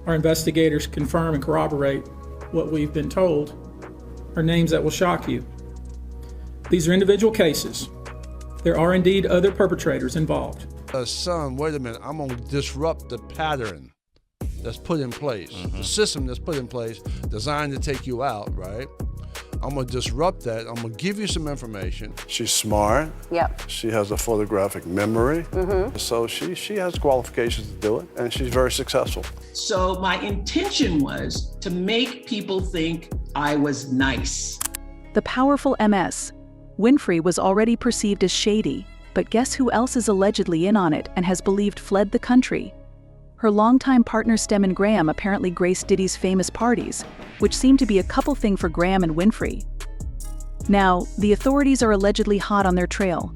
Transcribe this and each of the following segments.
our investigators confirm and corroborate what we've been told, are names that will shock you. These are individual cases. There are indeed other perpetrators involved. Son, wait a minute, I'm going to disrupt the pattern that's put in place, the system that's put in place, designed to take you out, right? I'm going to disrupt that. I'm going to give you some information. She's smart. Yep. She has a photographic memory. So she has qualifications to do it, and she's very successful. So my intention was to make people think I was nice. The powerful MS. Winfrey was already perceived as shady, but guess who else is allegedly in on it and has believed fled the country? Her longtime partner Stedman Graham apparently graced Diddy's famous parties, which seemed to be a couple thing for Graham and Winfrey. Now, the authorities are allegedly hot on their trail.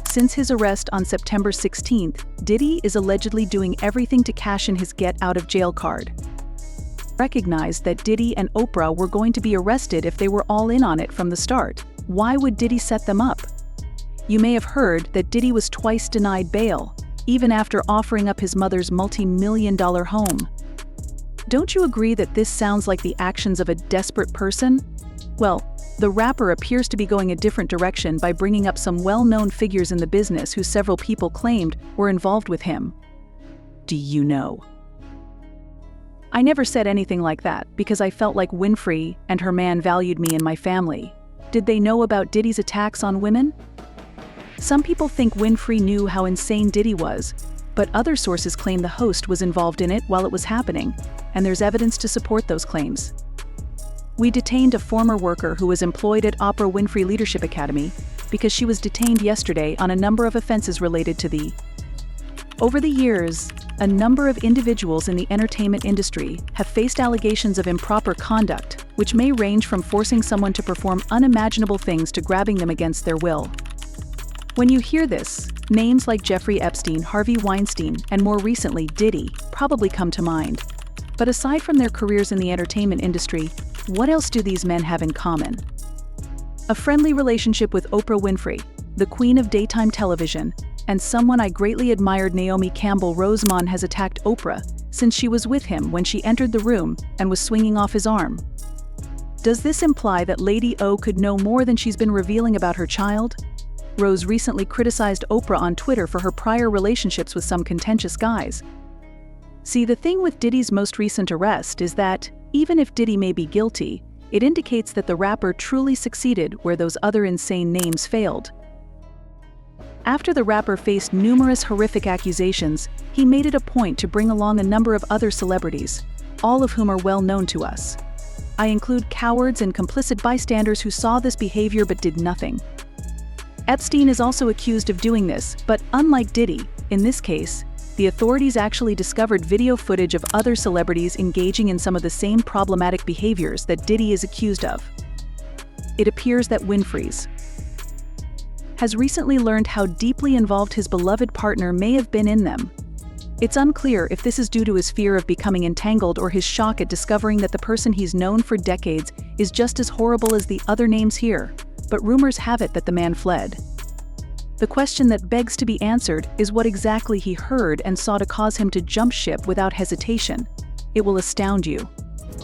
Since his arrest on September 16th, Diddy is allegedly doing everything to cash in his get-out-of-jail card. Recognized that Diddy and Oprah were going to be arrested if they were all in on it from the start. Why would Diddy set them up? You may have heard that Diddy was twice denied bail, even after offering up his mother's multi-million-dollar home. Don't you agree that this sounds like the actions of a desperate person? Well, the rapper appears to be going a different direction by bringing up some well-known figures in the business who several people claimed were involved with him. Do you know? I never said anything like that because I felt like Winfrey and her man valued me and my family. Did they know about Diddy's attacks on women? Some people think Winfrey knew how insane Diddy was, but other sources claim the host was involved in it while it was happening, and there's evidence to support those claims. We detained a former worker who was employed at Oprah Winfrey Leadership Academy because she was detained yesterday on a number of offenses related to the. Over the years, a number of individuals in the entertainment industry have faced allegations of improper conduct, which may range from forcing someone to perform unimaginable things to grabbing them against their will. When you hear this, names like Jeffrey Epstein, Harvey Weinstein, and more recently Diddy probably come to mind. But aside from their careers in the entertainment industry, what else do these men have in common? A friendly relationship with Oprah Winfrey, the queen of daytime television, and someone I greatly admired. Naomi Campbell Rosemond has attacked Oprah since she was with him when she entered the room and was swinging off his arm. Does this imply that Lady O could know more than she's been revealing about her child? Rose recently criticized Oprah on Twitter for her prior relationships with some contentious guys. See, the thing with Diddy's most recent arrest is that, even if Diddy may be guilty, it indicates that the rapper truly succeeded where those other insane names failed. After the rapper faced numerous horrific accusations, he made it a point to bring along a number of other celebrities, all of whom are well known to us. I include cowards and complicit bystanders who saw this behavior but did nothing. Epstein is also accused of doing this, but unlike Diddy, in this case, the authorities actually discovered video footage of other celebrities engaging in some of the same problematic behaviors that Diddy is accused of. It appears that Winfrey's has recently learned how deeply involved his beloved partner may have been in them. It's unclear if this is due to his fear of becoming entangled or his shock at discovering that the person he's known for decades is just as horrible as the other names here, but rumors have it that the man fled. The question that begs to be answered is what exactly he heard and saw to cause him to jump ship without hesitation. It will astound you.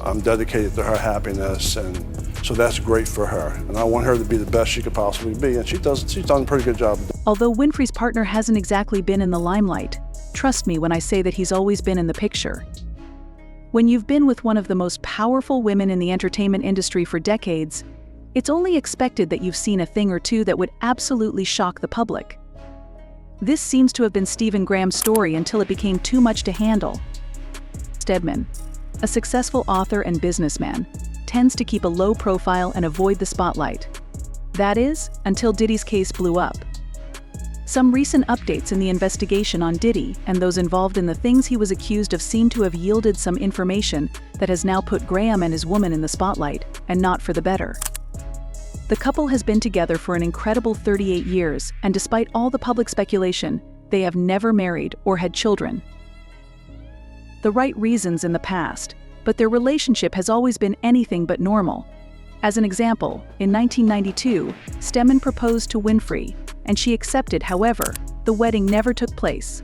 I'm dedicated to her happiness, and so that's great for her. And I want her to be the best she could possibly be, and she's done a pretty good job. Although Winfrey's partner hasn't exactly been in the limelight, trust me when I say that he's always been in the picture. When you've been with one of the most powerful women in the entertainment industry for decades, it's only expected that you've seen a thing or two that would absolutely shock the public. This seems to have been Stephen Graham's story until it became too much to handle. Stedman, a successful author and businessman, tends to keep a low profile and avoid the spotlight. That is, until Diddy's case blew up. Some recent updates in the investigation on Diddy and those involved in the things he was accused of seem to have yielded some information that has now put Graham and his woman in the spotlight, and not for the better. The couple has been together for an incredible 38 years, and despite all the public speculation, they have never married or had children. The right reasons in the past, but their relationship has always been anything but normal. As an example, in 1992, Stedman proposed to Winfrey, and she accepted. However, the wedding never took place.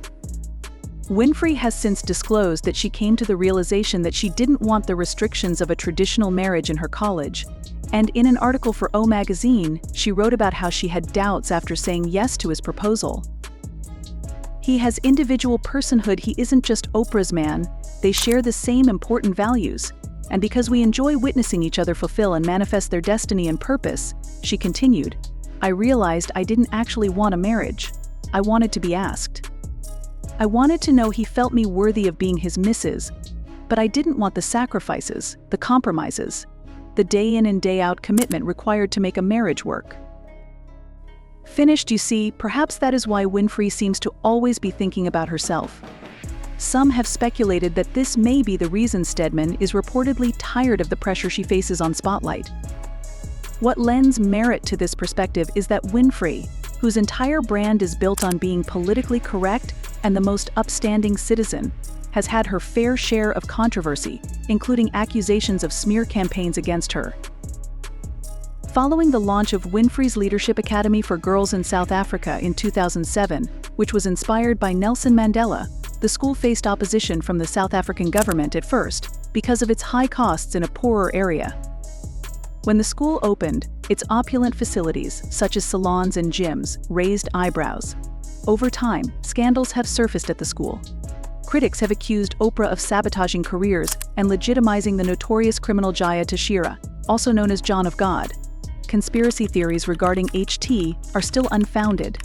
Winfrey has since disclosed that she came to the realization that she didn't want the restrictions of a traditional marriage in her college, and in an article for O magazine, she wrote about how she had doubts after saying yes to his proposal. He has individual personhood. He isn't just Oprah's man. They share the same important values, and because we enjoy witnessing each other fulfill and manifest their destiny and purpose, she continued, I realized I didn't actually want a marriage. I wanted to be asked. I wanted to know he felt me worthy of being his missus, but I didn't want the sacrifices, the compromises, the day in and day out commitment required to make a marriage work. Finished, you see, perhaps that is why Winfrey seems to always be thinking about herself. Some have speculated that this may be the reason Stedman is reportedly tired of the pressure she faces on Spotlight. What lends merit to this perspective is that Winfrey, whose entire brand is built on being politically correct and the most upstanding citizen, has had her fair share of controversy, including accusations of smear campaigns against her. Following the launch of Winfrey's Leadership Academy for Girls in South Africa in 2007, which was inspired by Nelson Mandela, the school faced opposition from the South African government at first because of its high costs in a poorer area. When the school opened, its opulent facilities, such as salons and gyms, raised eyebrows. Over time, scandals have surfaced at the school. Critics have accused Oprah of sabotaging careers and legitimizing the notorious criminal Jaya Tashira, also known as John of God. Conspiracy theories regarding HT are still unfounded.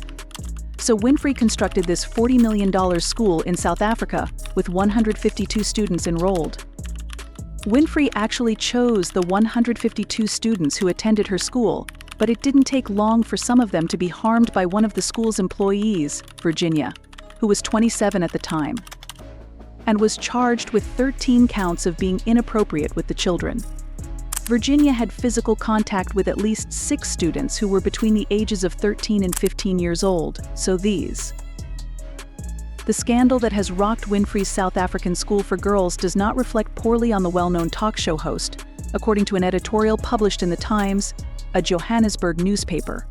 So Winfrey constructed this $40 million school in South Africa with 152 students enrolled. Winfrey actually chose the 152 students who attended her school, but it didn't take long for some of them to be harmed by one of the school's employees, Virginia, who was 27 at the time, and was charged with 13 counts of being inappropriate with the children. Virginia had physical contact with at least 6 students who were between the ages of 13 and 15 years old, so these. The scandal that has rocked Winfrey's South African School for Girls does not reflect poorly on the well-known talk show host, according to an editorial published in The Times, a Johannesburg newspaper.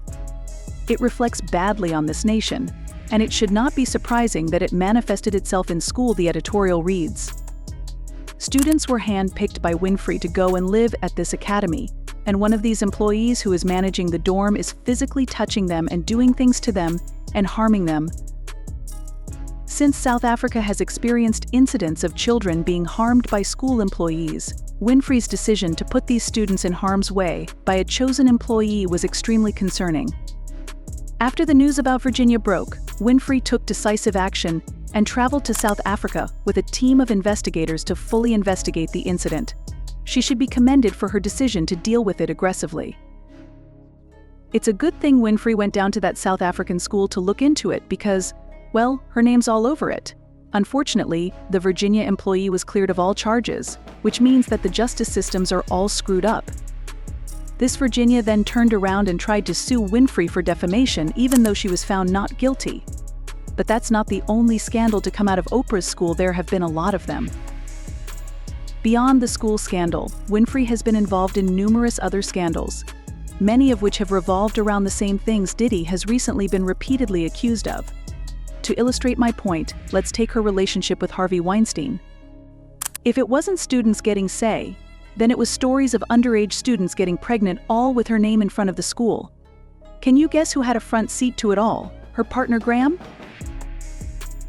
It reflects badly on this nation, and it should not be surprising that it manifested itself in school, the editorial reads. Students were hand-picked by Winfrey to go and live at this academy, and one of these employees who is managing the dorm is physically touching them and doing things to them and harming them. Since South Africa has experienced incidents of children being harmed by school employees, Winfrey's decision to put these students in harm's way by a chosen employee was extremely concerning. After the news about Virginia broke, Winfrey took decisive action and traveled to South Africa with a team of investigators to fully investigate the incident. She should be commended for her decision to deal with it aggressively. It's a good thing Winfrey went down to that South African school to look into it because, well, her name's all over it. Unfortunately, the Virginia employee was cleared of all charges, which means that the justice systems are all screwed up. This Virginia then turned around and tried to sue Winfrey for defamation even though she was found not guilty. But that's not the only scandal to come out of Oprah's school. There have been a lot of them. Beyond the school scandal, Winfrey has been involved in numerous other scandals, many of which have revolved around the same things Diddy has recently been repeatedly accused of. To illustrate my point, let's take her relationship with Harvey Weinstein. If it wasn't students getting say, then it was stories of underage students getting pregnant, all with her name in front of the school. Can you guess who had a front seat to it all? Her partner Graham?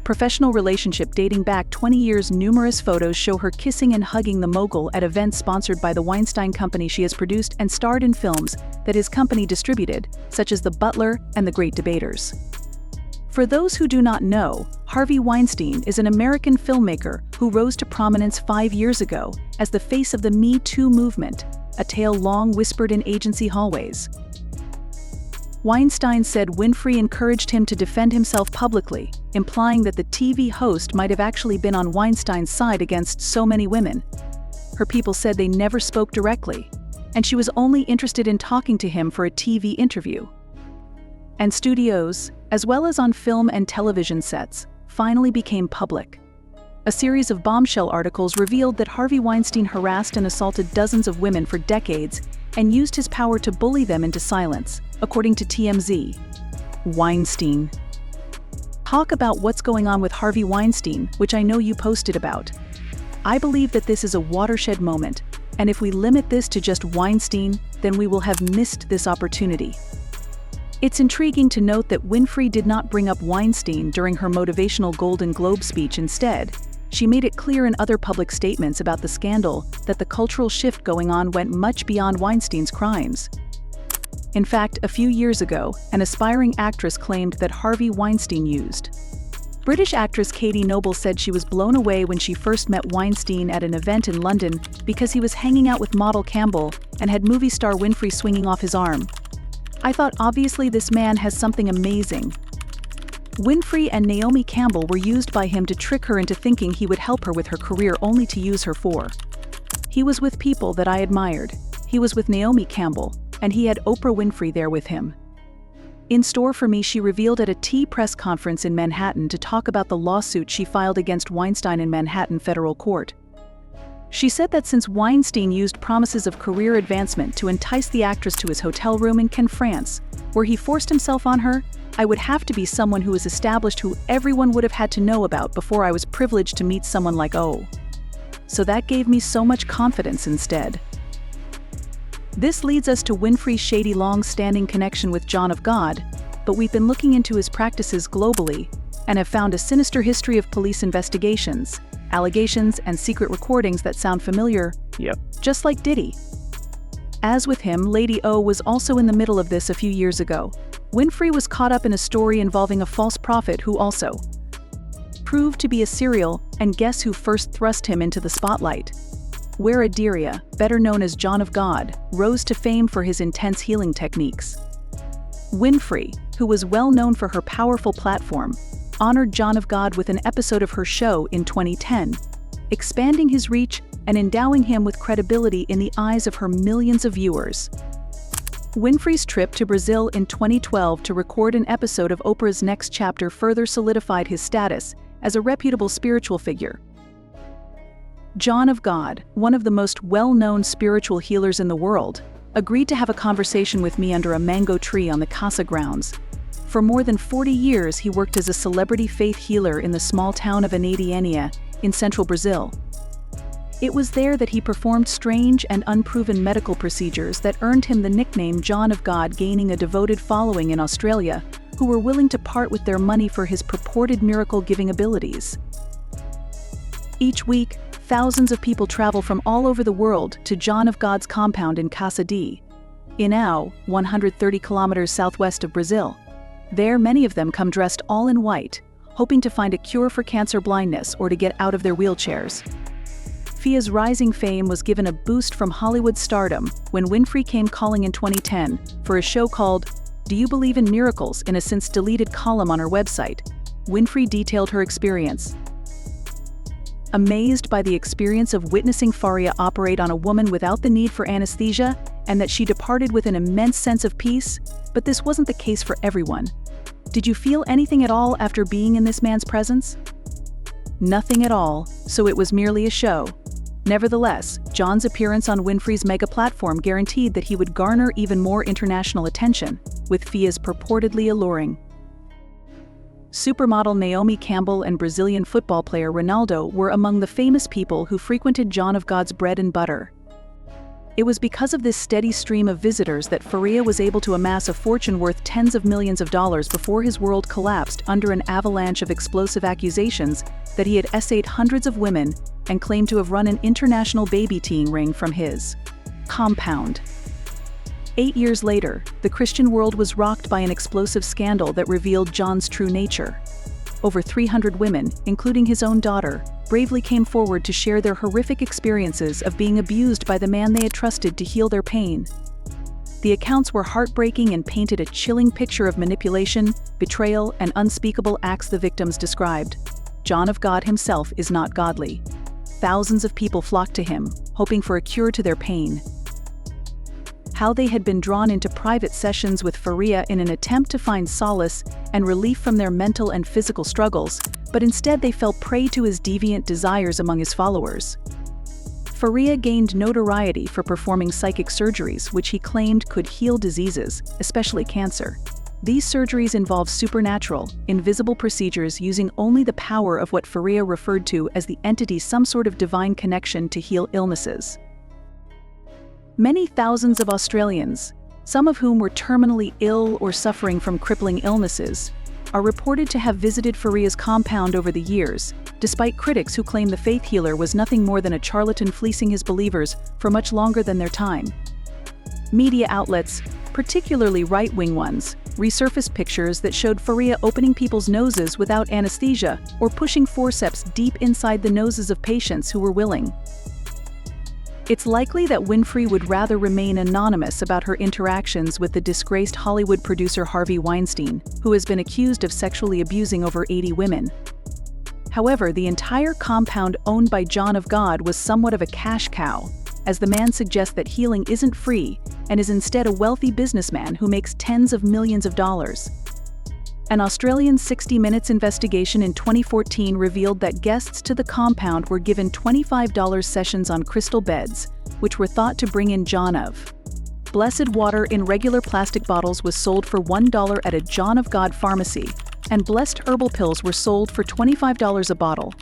Professional relationship dating back 20 years. Numerous photos show her kissing and hugging the mogul at events sponsored by the Weinstein Company. She has produced and starred in films that his company distributed, such as The Butler and The Great Debaters. For those who do not know, Harvey Weinstein is an American filmmaker who rose to prominence 5 years ago as the face of the Me Too movement, a tale long whispered in agency hallways. Weinstein said Winfrey encouraged him to defend himself publicly, implying that the TV host might have actually been on Weinstein's side against so many women. Her people said they never spoke directly, and she was only interested in talking to him for a TV interview. And studios, as well as on film and television sets, finally became public. A series of bombshell articles revealed that Harvey Weinstein harassed and assaulted dozens of women for decades and used his power to bully them into silence, according to TMZ. Weinstein. talk about what's going on with Harvey Weinstein, which I know you posted about. I believe that this is a watershed moment, and if we limit this to just Weinstein, then we will have missed this opportunity. It's intriguing to note that Winfrey did not bring up Weinstein during her motivational Golden Globe speech. Instead, she made it clear in other public statements about the scandal that the cultural shift going on went much beyond Weinstein's crimes. In fact, a few years ago, an aspiring actress claimed that Harvey Weinstein used. British actress Katie Noble said she was blown away when she first met Weinstein at an event in London because he was hanging out with model Campbell and had movie star Winfrey swinging off his arm. I thought obviously this man has something amazing. Winfrey and Naomi Campbell were used by him to trick her into thinking he would help her with her career only to use her for. He was with people that I admired. He was with Naomi Campbell, and he had Oprah Winfrey there with him. In store for me, she revealed at a tea press conference in Manhattan to talk about the lawsuit she filed against Weinstein in Manhattan federal court. She said that since Weinstein used promises of career advancement to entice the actress to his hotel room in Cannes, France, where he forced himself on her, I would have to be someone who is established who everyone would have had to know about before I was privileged to meet someone like O. So that gave me so much confidence instead. This leads us to Winfrey's shady long-standing connection with John of God, but we've been looking into his practices globally and have found a sinister history of police investigations, allegations, and secret recordings that sound familiar, just like Diddy. As with him, Lady O was also in the middle of this a few years ago. Winfrey was caught up in a story involving a false prophet who also proved to be a serial, and guess who first thrust him into the spotlight? Weinfrey, better known as John of God, rose to fame for his intense healing techniques. Winfrey, who was well known for her powerful platform, honored John of God with an episode of her show in 2010, expanding his reach and endowing him with credibility in the eyes of her millions of viewers. Winfrey's trip to Brazil in 2012 to record an episode of Oprah's Next Chapter further solidified his status as a reputable spiritual figure. John of God, one of the most well-known spiritual healers in the world, agreed to have a conversation with me under a mango tree on the Casa grounds. For more than 40 years, he worked as a celebrity faith healer in the small town of Anadiania in central Brazil. It was there that he performed strange and unproven medical procedures that earned him the nickname John of God, gaining a devoted following in Australia who were willing to part with their money for his purported miracle-giving abilities. Each week, thousands of people travel from all over the world to John of God's compound in Casa de Inau, 130 kilometers southwest of Brazil. There, many of them come dressed all in white, hoping to find a cure for cancer blindness or to get out of their wheelchairs. Fia's rising fame was given a boost from Hollywood stardom when Winfrey came calling in 2010 for a show called Do You Believe in Miracles? In a since-deleted column on her website. Winfrey detailed her experience. Amazed by the experience of witnessing Faria operate on a woman without the need for anesthesia, and that she departed with an immense sense of peace, but this wasn't the case for everyone. Did you feel anything at all after being in this man's presence? Nothing at all, so it was merely a show. Nevertheless, John's appearance on Winfrey's mega platform guaranteed that he would garner even more international attention, with Fia's purportedly alluring. Supermodel Naomi Campbell and Brazilian football player Ronaldo were among the famous people who frequented John of God's bread and butter. It was because of this steady stream of visitors that Faria was able to amass a fortune worth tens of millions of dollars before his world collapsed under an avalanche of explosive accusations that he had essayed hundreds of women and claimed to have run an international baby-teeing ring from his compound. 8 years later, the Christian world was rocked by an explosive scandal that revealed John's true nature. Over 300 women, including his own daughter, bravely came forward to share their horrific experiences of being abused by the man they had trusted to heal their pain. The accounts were heartbreaking and painted a chilling picture of manipulation, betrayal, and unspeakable acts the victims described. John of God himself is not godly. Thousands of people flocked to him, hoping for a cure to their pain. How they had been drawn into private sessions with Faria in an attempt to find solace and relief from their mental and physical struggles, but instead they fell prey to his deviant desires among his followers. Faria gained notoriety for performing psychic surgeries which he claimed could heal diseases, especially cancer. These surgeries involve supernatural, invisible procedures using only the power of what Faria referred to as the entity's some sort of divine connection to heal illnesses. Many thousands of Australians, some of whom were terminally ill or suffering from crippling illnesses, are reported to have visited Faria's compound over the years, despite critics who claim the faith healer was nothing more than a charlatan fleecing his believers for much longer than their time. Media outlets, particularly right-wing ones, resurfaced pictures that showed Faria opening people's noses without anesthesia or pushing forceps deep inside the noses of patients who were willing. It's likely that Winfrey would rather remain anonymous about her interactions with the disgraced Hollywood producer Harvey Weinstein, who has been accused of sexually abusing over 80 women. However, the entire compound owned by John of God was somewhat of a cash cow, as the man suggests that healing isn't free and is instead a wealthy businessman who makes tens of millions of dollars. An Australian 60 Minutes investigation in 2014 revealed that guests to the compound were given $25 sessions on crystal beds, which were thought to bring in John of. Blessed water in regular plastic bottles was sold for $1 at a John of God pharmacy, and blessed herbal pills were sold for $25 a bottle.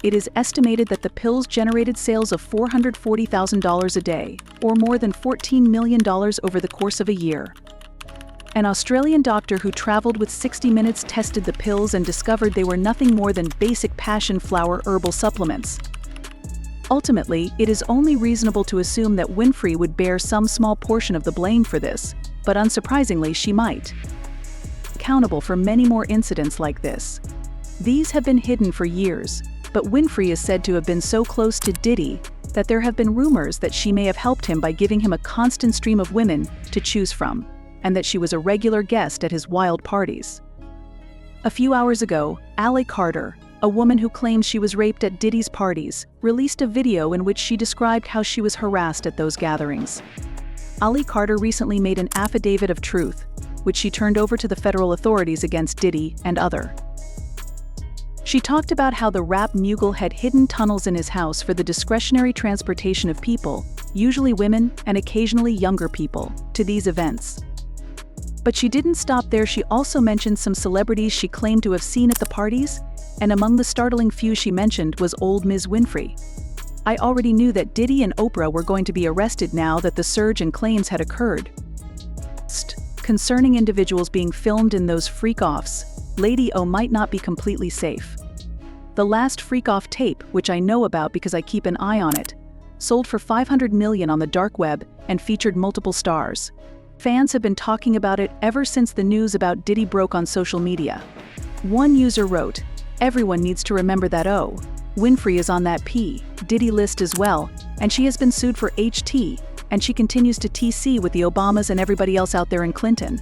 It is estimated that the pills generated sales of $440,000 a day, or more than $14 million over the course of a year. An Australian doctor who traveled with 60 Minutes tested the pills and discovered they were nothing more than basic passion flower herbal supplements. Ultimately, it is only reasonable to assume that Winfrey would bear some small portion of the blame for this, but unsurprisingly, she might. Accountable for many more incidents like this. These have been hidden for years, but Winfrey is said to have been so close to Diddy that there have been rumors that she may have helped him by giving him a constant stream of women to choose from, and that she was a regular guest at his wild parties. A few hours ago, Allie Carter, a woman who claims she was raped at Diddy's parties, released a video in which she described how she was harassed at those gatherings. Allie Carter recently made an affidavit of truth, which she turned over to the federal authorities against Diddy and other. She talked about how the rap mogul had hidden tunnels in his house for the discretionary transportation of people, usually women and occasionally younger people, to these events. But she didn't stop there. She also mentioned some celebrities she claimed to have seen at the parties, and among the startling few she mentioned was old Ms. Winfrey. I already knew that Diddy and Oprah were going to be arrested now that the surge in claims had occurred. Concerning individuals being filmed in those freak-offs, Lady O might not be completely safe. The last freak-off tape, which I know about because I keep an eye on it, sold for $500 million on the dark web and featured multiple stars. Fans have been talking about it ever since the news about Diddy broke on social media. One user wrote, "Everyone needs to remember that Winfrey is on that P. Diddy list as well, and she has been sued for HT, and she continues to TC with the Obamas and everybody else out there in Clinton.